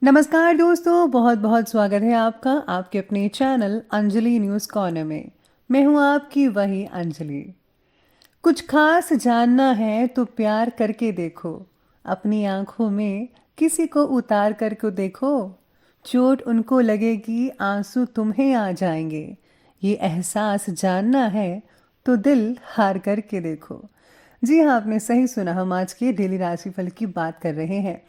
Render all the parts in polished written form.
नमस्कार दोस्तों, बहुत बहुत स्वागत है आपका आपके अपने चैनल अंजलि न्यूज़ कॉर्नर में। मैं हूं आपकी वही अंजलि। कुछ खास जानना है तो प्यार करके देखो, अपनी आंखों में किसी को उतार करके देखो। चोट उनको लगेगी, आंसू तुम्हें आ जाएंगे। ये एहसास जानना है तो दिल हार करके देखो। जी हाँ, आपने सही सुना। हम आज के डेली राशिफल की बात कर रहे हैं।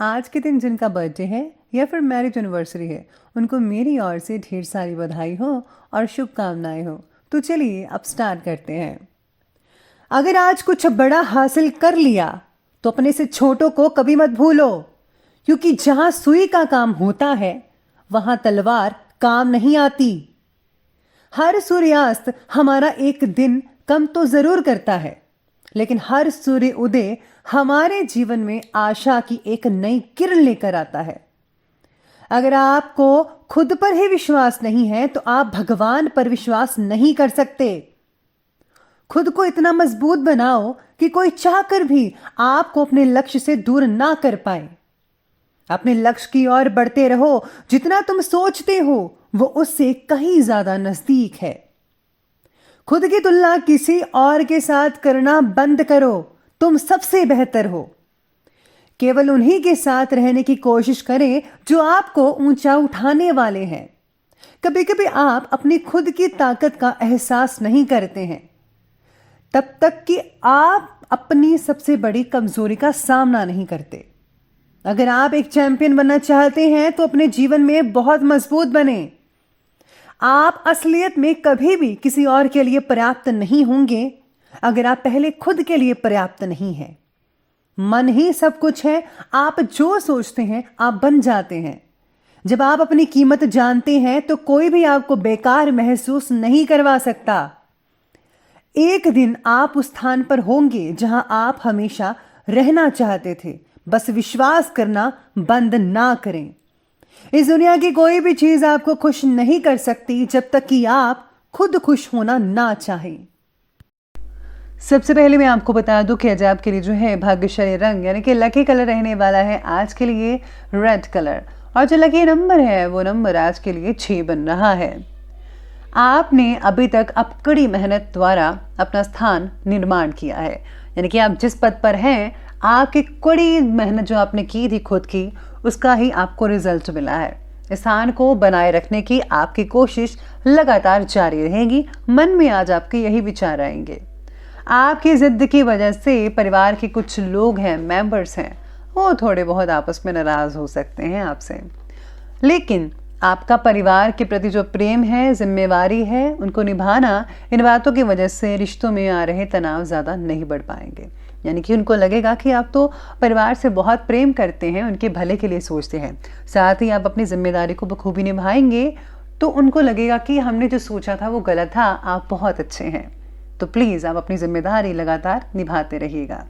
आज के दिन जिनका बर्थडे है या फिर मैरिज एनिवर्सरी है, उनको मेरी ओर से ढेर सारी बधाई हो और शुभकामनाएं हो। तो चलिए अब स्टार्ट करते हैं। अगर आज कुछ बड़ा हासिल कर लिया तो अपने से छोटों को कभी मत भूलो, क्योंकि जहां सुई का काम होता है वहां तलवार काम नहीं आती। हर सूर्यास्त हमारा एक दिन कम तो जरूर करता है, लेकिन हर सूर्य उदय हमारे जीवन में आशा की एक नई किरण लेकर आता है। अगर आपको खुद पर ही विश्वास नहीं है तो आप भगवान पर विश्वास नहीं कर सकते। खुद को इतना मजबूत बनाओ कि कोई चाहकर भी आपको अपने लक्ष्य से दूर ना कर पाए। अपने लक्ष्य की ओर बढ़ते रहो। जितना तुम सोचते हो वो उससे कहीं ज्यादा नजदीक है। खुद की तुलना किसी और के साथ करना बंद करो। तुम सबसे बेहतर हो। केवल उन्हीं के साथ रहने की कोशिश करें जो आपको ऊंचा उठाने वाले हैं। कभी कभी आप अपनी खुद की ताकत का एहसास नहीं करते हैं, तब तक कि आप अपनी सबसे बड़ी कमजोरी का सामना नहीं करते। अगर आप एक चैंपियन बनना चाहते हैं तो अपने जीवन में बहुत मजबूत बने। आप असलियत में कभी भी किसी और के लिए पर्याप्त नहीं होंगे अगर आप पहले खुद के लिए पर्याप्त नहीं हैं। मन ही सब कुछ है। आप जो सोचते हैं आप बन जाते हैं। जब आप अपनी कीमत जानते हैं तो कोई भी आपको बेकार महसूस नहीं करवा सकता। एक दिन आप उस स्थान पर होंगे जहां आप हमेशा रहना चाहते थे। बस विश्वास करना बंद ना करें। इस दुनिया की कोई भी चीज आपको खुश नहीं कर सकती जब तक कि आप खुद खुश होना ना चाहें। सबसे पहले मैं आपको बता दूं कि आज आपके लिए जो है भाग्यशाली रंग यानी कि लकी कलर रहने वाला है आज के लिए रेड कलर, और जो लकी नंबर है वो नंबर आज के लिए 6 बन रहा है। आपने अभी तक कड़ी मेहनत द्वारा अपना स्थान निर्माण किया है, यानी कि आप जिस पद पर हैं आपकी कड़ी मेहनत जो आपने की थी खुद की, उसका ही आपको रिजल्ट मिला है। इस स्थान को बनाए रखने की आपकी कोशिश लगातार जारी रहेगी। मन में आज आपके यही विचार आएंगे। आपकी जिद की वजह से परिवार के कुछ लोग हैं, मेंबर्स हैं, वो थोड़े बहुत आपस में नाराज हो सकते हैं आपसे, लेकिन आपका परिवार के प्रति जो प्रेम है, जिम्मेवारी है, उनको निभाना, इन बातों की वजह से रिश्तों में आ रहे तनाव ज़्यादा नहीं बढ़ पाएंगे। यानी कि उनको लगेगा कि आप तो परिवार से बहुत प्रेम करते हैं, उनके भले के लिए सोचते हैं, साथ ही आप अपनी जिम्मेदारी को बखूबी निभाएंगे तो उनको लगेगा कि हमने जो सोचा था वो गलत था, आप बहुत अच्छे हैं। तो प्लीज़ आप अपनी जिम्मेदारी लगातार निभाते रहिएगा।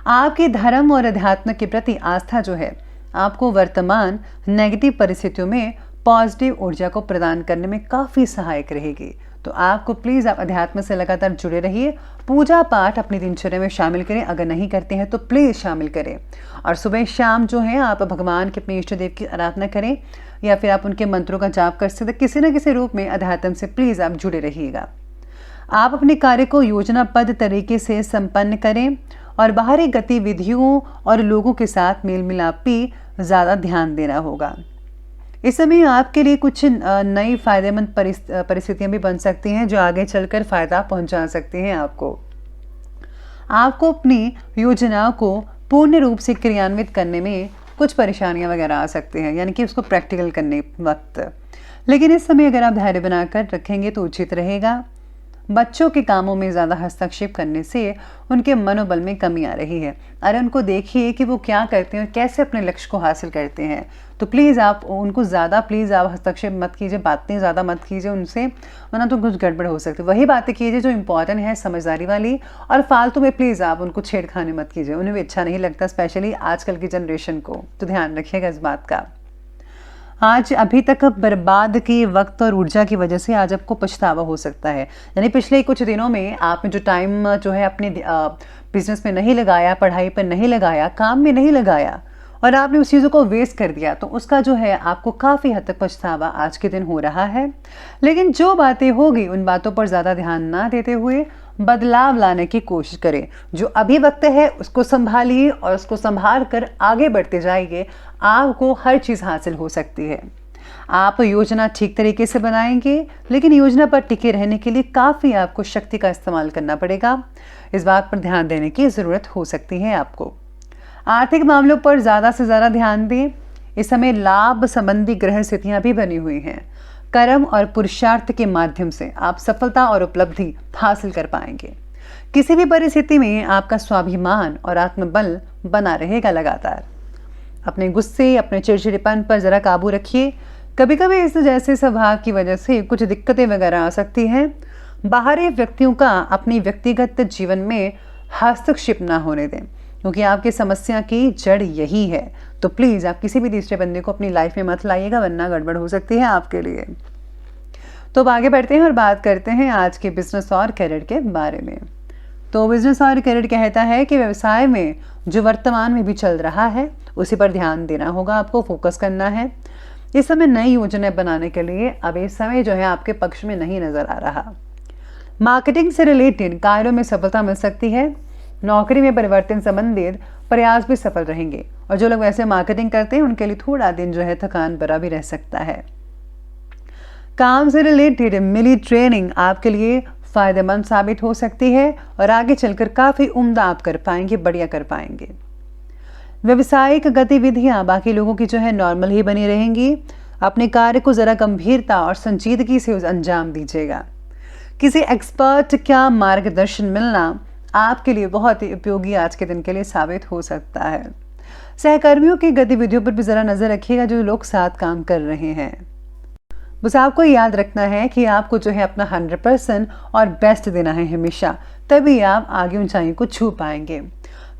आपके धर्म और अध्यात्म के प्रति आस्था जो है आपको वर्तमान नेगेटिव परिस्थितियों में पॉजिटिव ऊर्जा को प्रदान करने में काफ़ी सहायक रहेगी। तो आपको प्लीज़ आप अध्यात्म से लगातार जुड़े रहिए। पूजा पाठ अपनी दिनचर्या में शामिल करें, अगर नहीं करते हैं तो प्लीज़ शामिल करें। और सुबह शाम जो है आप भगवान के अपने इष्ट देव की आराधना करें या फिर आप उनके मंत्रों का जाप कर सकते। किसी न किसी रूप में अध्यात्म से प्लीज़ आप जुड़े रहिएगा। आप अपने कार्य को योजनाबद्ध तरीके से संपन्न करें और बाहरी गतिविधियों और लोगों के साथ मेल मिलाप पे ज़्यादा ध्यान देना होगा। इस समय आपके लिए कुछ नई फायदेमंद परिस्थितियां भी बन सकती हैं जो आगे चलकर फायदा पहुंचा सकती हैं आपको। आपको अपनी योजनाओं को पूर्ण रूप से क्रियान्वित करने में कुछ परेशानियां वगैरह आ सकती हैं, यानी कि उसको प्रैक्टिकल करने वक्त। लेकिन इस समय अगर आप धैर्य बनाकर रखेंगे तो उचित रहेगा। बच्चों के कामों में ज़्यादा हस्तक्षेप करने से उनके मनोबल में कमी आ रही है। अरे उनको देखिए कि वो क्या करते हैं और कैसे अपने लक्ष्य को हासिल करते हैं। तो प्लीज़ आप उनको ज़्यादा आप हस्तक्षेप मत कीजिए, बातें ज़्यादा मत कीजिए उनसे, वरना तो कुछ गड़बड़ हो सकती है। वही बातें कीजिए जो इंपॉर्टेंट है, समझदारी वाली, और फालतू में प्लीज़ आप उनको छेड़खानी मत कीजिए। उन्हें भी अच्छा नहीं लगता, स्पेशली आजकल की जनरेशन को। तो ध्यान रखिएगा इस बात का। आज अभी तक बर्बाद की वक्त और ऊर्जा की वजह से आज आपको पछतावा हो सकता है। यानी पिछले कुछ दिनों में आपने जो टाइम जो है अपने बिजनेस में नहीं लगाया, पढ़ाई पर नहीं लगाया, काम में नहीं लगाया, और आपने उस चीज़ों को वेस्ट कर दिया, तो उसका जो है आपको काफ़ी हद तक पछतावा आज के दिन हो रहा है। लेकिन जो बातें होगी उन बातों पर ज़्यादा ध्यान ना देते हुए बदलाव लाने की कोशिश करें। जो अभी वक्त है उसको संभालिए और उसको संभाल कर आगे बढ़ते जाइए। आपको हर चीज़ हासिल हो सकती है। आप योजना ठीक तरीके से बनाएंगे, लेकिन योजना पर टिके रहने के लिए काफ़ी आपको शक्ति का इस्तेमाल करना पड़ेगा। इस बात पर ध्यान देने की ज़रूरत हो सकती है आपको। आर्थिक मामलों पर ज़्यादा से ज़्यादा ध्यान दें। इस समय लाभ संबंधी ग्रह स्थितियाँ भी बनी हुई हैं। कर्म और पुरुषार्थ के माध्यम से आप सफलता और उपलब्धि हासिल कर पाएंगे। किसी भी परिस्थिति में आपका स्वाभिमान और आत्मबल बना रहेगा लगातार। अपने गुस्से, अपने चिड़चिड़ेपन पर ज़रा काबू रखिए। कभी कभी इस जैसे स्वभाव की वजह से कुछ दिक्कतें वगैरह आ सकती हैं। बाहरी व्यक्तियों का अपनी व्यक्तिगत जीवन में हस्तक्षेप ना होने दें, क्योंकि आपकी समस्या की जड़ यही है। तो प्लीज़ आप किसी भी तीसरे बंदे को अपनी लाइफ में मत लाइएगा, वरना गड़बड़ हो सकती है आपके लिए। तो अब आगे बढ़ते हैं और बात करते हैं आज के बिजनेस और करियर के बारे में। तो बिजनेस और करियर कहता है कि व्यवसाय में जो वर्तमान में भी चल रहा है उसी पर ध्यान देना होगा, आपको फोकस करना है। इस समय नई योजनाएं बनाने के लिए अब इस समय जो है आपके पक्ष में नहीं नजर आ रहा। मार्केटिंग से रिलेटेड कार्यों में सफलता मिल सकती है। नौकरी में परिवर्तन संबंधित प्रयास भी सफल रहेंगे, और जो लोग वैसे मार्केटिंग करते हैं उनके लिए थोड़ा दिन जो है थकान भरा भी रह सकता है। काम से रिलेटेड मिली ट्रेनिंग आपके लिए फायदेमंद साबित हो सकती है और आगे चलकर काफी उम्दा आप कर पाएंगे, बढ़िया कर पाएंगे। व्यवसायिक गतिविधियां बाकी लोगों की जो है नॉर्मल ही बनी रहेंगी। अपने कार्य को जरा गंभीरता और संजीदगी से अंजाम दीजिएगा। किसी एक्सपर्ट का मार्गदर्शन मिलना आपके लिए बहुत ही उपयोगी आज के दिन के लिए साबित हो सकता है। सहकर्मियों की गतिविधियों पर भी जरा नजर रखिएगा जो लोग साथ काम कर रहे हैं। बस आपको याद रखना है कि आपको जो है अपना 100% और बेस्ट देना है हमेशा, तभी आप आगे ऊंचाई को छू पाएंगे।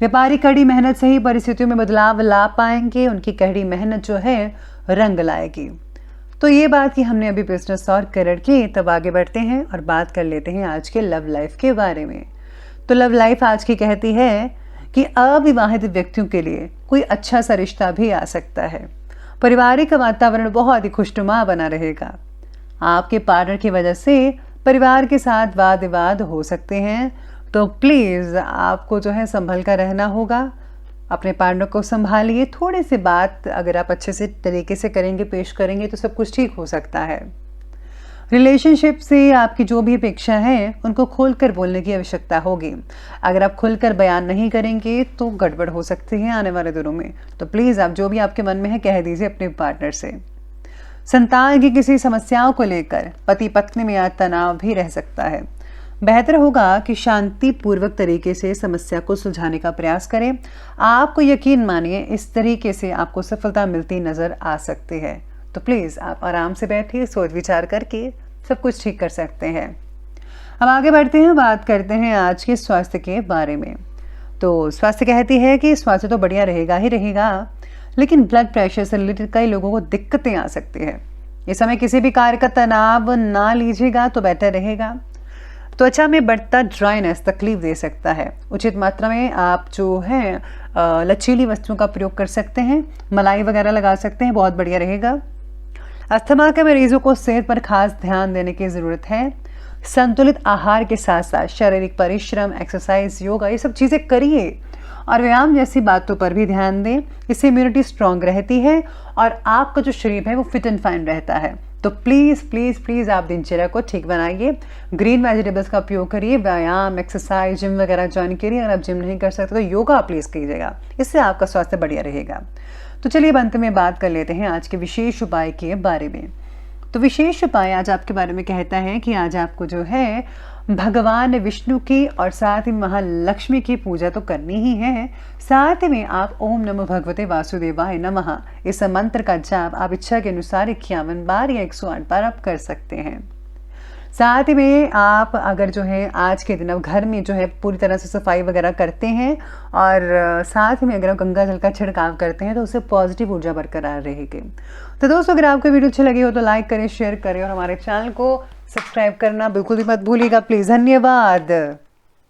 व्यापारी कड़ी मेहनत से ही परिस्थितियों में बदलाव ला पाएंगे। उनकी कड़ी मेहनत जो है रंग लाएगी। तो ये बात कि हमने अभी बिजनेस और करियर की, तब आगे बढ़ते हैं और बात कर लेते हैं आज के लव लाइफ के बारे में। तो लव लाइफ आज की कहती है कि अविवाहित व्यक्तियों के लिए कोई अच्छा सा रिश्ता भी आ सकता है। पारिवारिक वातावरण बहुत ही खुशनुमा बना रहेगा। आपके पार्टनर की वजह से परिवार के साथ वाद विवाद हो सकते हैं, तो प्लीज़ आपको जो है संभल कर रहना होगा। अपने पार्टनर को संभालिए। थोड़ी सी बात अगर आप अच्छे से तरीके से करेंगे, पेश करेंगे, तो सब कुछ ठीक हो सकता है। रिलेशनशिप से आपकी जो भी अपेक्षा है उनको खोलकर बोलने की आवश्यकता होगी। अगर आप खुलकर बयान नहीं करेंगे तो गड़बड़ हो सकती है आने वाले दिनों में। तो प्लीज़ आप जो भी आपके मन में है कह दीजिए अपने पार्टनर से। संतान की किसी समस्याओं को लेकर पति पत्नी में आज तनाव भी रह सकता है। बेहतर होगा कि शांतिपूर्वक तरीके से समस्या को सुलझाने का प्रयास करें। आपको यकीन मानिए इस तरीके से आपको सफलता मिलती नजर आ सकती है। तो प्लीज़ आप आराम से बैठिए, सोच विचार करके सब कुछ ठीक कर सकते हैं। अब आगे बढ़ते हैं, बात करते हैं आज के स्वास्थ्य के बारे में। तो स्वास्थ्य कहती है कि स्वास्थ्य तो बढ़िया रहेगा ही रहेगा, लेकिन ब्लड प्रेशर से रिलेटेड कई लोगों को दिक्कतें आ सकती है। इस समय किसी भी कार्य का तनाव ना लीजिएगा तो बेहतर रहेगा। त्वचा में बढ़ता ड्राइनेस तकलीफ दे सकता है। उचित मात्रा में आप जो है लचीली वस्तुओं का प्रयोग कर सकते हैं। मलाई वगैरह लगा सकते हैं, बहुत बढ़िया रहेगा। अस्थमा के मरीजों को सेहत पर खास ध्यान देने की ज़रूरत है। संतुलित आहार के साथ साथ शारीरिक परिश्रम, एक्सरसाइज, योगा, ये सब चीज़ें करिए और व्यायाम जैसी बातों पर भी ध्यान दें। इससे इम्यूनिटी स्ट्रांग रहती है और आपका जो शरीर है वो फिट एंड फाइन रहता है। तो प्लीज़ प्लीज़ प्लीज़ आप दिनचर्या को ठीक बनाइए। ग्रीन वेजिटेबल्स का उपयोग करिए। व्यायाम, एक्सरसाइज, जिम वगैरह ज्वाइन करिए। अगर आप जिम नहीं कर सकते तो योगा प्लीज़ कीजिएगा, इससे आपका स्वास्थ्य बढ़िया रहेगा। तो चलिए अब अंत में बात कर लेते हैं आज के विशेष उपाय के बारे में। तो विशेष उपाय आज आपके बारे में कहता है कि आज आपको जो है भगवान विष्णु की और साथ ही महालक्ष्मी की पूजा तो करनी ही है। साथ में आप ओम नमो भगवते वासुदेवाय नमः इस मंत्र का जाप आप इच्छा के अनुसार 51 बार या 108 बार आप कर सकते हैं। साथ में आप अगर जो है आज के दिन अब घर में जो है पूरी तरह से सफाई वगैरह करते हैं और साथ में अगर आप गंगा जल का छिड़काव करते हैं तो उससे पॉजिटिव ऊर्जा बरकरार रहेगी। तो दोस्तों अगर आपको वीडियो अच्छी लगी हो तो लाइक करें, शेयर करें और हमारे चैनल को सब्सक्राइब करना बिल्कुल भी मत भूलिएगा प्लीज़। धन्यवाद।